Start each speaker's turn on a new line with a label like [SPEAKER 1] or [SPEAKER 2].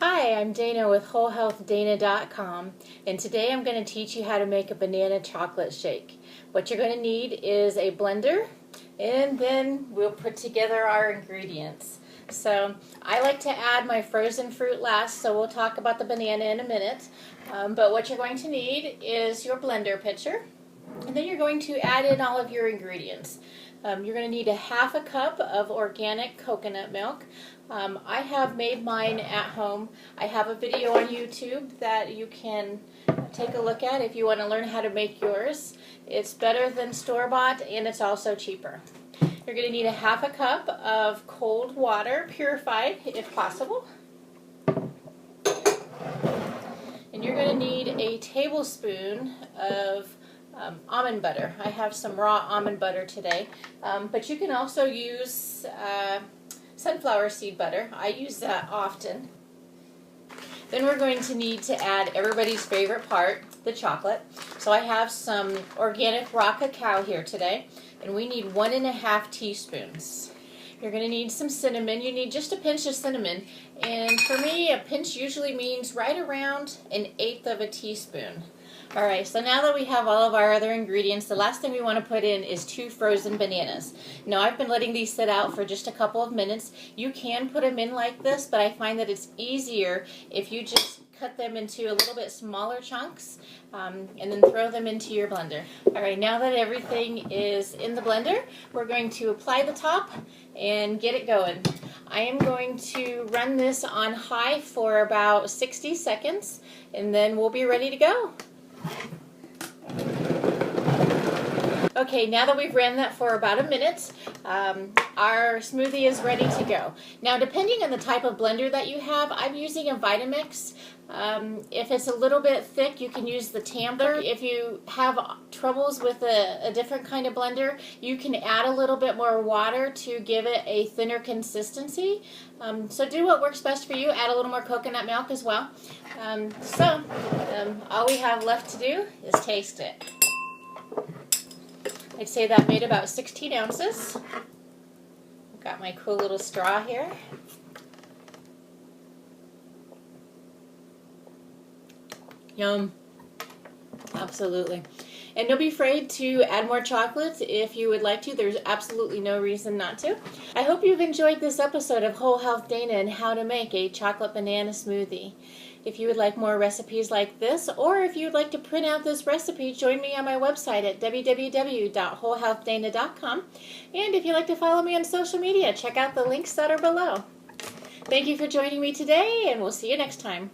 [SPEAKER 1] Hi, I'm Dana with wholehealthdana.com, and today I'm going to teach you how to make a banana chocolate shake. What you're going to need is a blender, and then we'll put together our ingredients. So I like to add my frozen fruit last, so we'll talk about the banana in a minute. But what you're going to need is your blender pitcher, and then you're going to add in all of your ingredients. You're going to need a half a cup of organic coconut milk. I have made mine at home. I have a video on YouTube that you can take a look at if you want to learn how to make yours. It's better than store-bought, and it's also cheaper. You're going to need a half a cup of cold water, purified if possible. And you're going to need a tablespoon of almond butter. I have some raw almond butter today, but you can also use sunflower seed butter. I use that often. Then we're going to need to add everybody's favorite part, the chocolate. So I have some organic raw cacao here today, and we need 1½ teaspoons. You're going to need some cinnamon. You need just a pinch of cinnamon, and for me a pinch usually means right around 1/8 of a teaspoon. Alright, so now that we have all of our other ingredients, the last thing we want to put in is 2 frozen bananas. Now I've been letting these sit out for just a couple of minutes. You can put them in like this, but I find that it's easier if you just cut them into a little bit smaller chunks and then throw them into your blender. Alright, now that everything is in the blender, we're going to apply the top and get it going. I am going to run this on high for about 60 seconds and then we'll be ready to go. Okay, now that we've ran that for about a minute, our smoothie is ready to go. Now, depending on the type of blender that you have, I'm using a Vitamix. If it's a little bit thick, you can use the Tambler. If you have troubles with a different kind of blender, you can add a little bit more water to give it a thinner consistency. So do what works best for you. Add a little more coconut milk as well. All we have left to do is taste it. I'd say that made about 16 ounces. I've got my cool little straw here. Yum. Absolutely. And don't be afraid to add more chocolate if you would like to. There's absolutely no reason not to. I hope you've enjoyed this episode of Whole Health Dana and how to make a chocolate banana smoothie. If you would like more recipes like this, or if you'd like to print out this recipe, join me on my website at www.wholehealthdana.com. And if you'd like to follow me on social media, check out the links that are below. Thank you for joining me today, and we'll see you next time.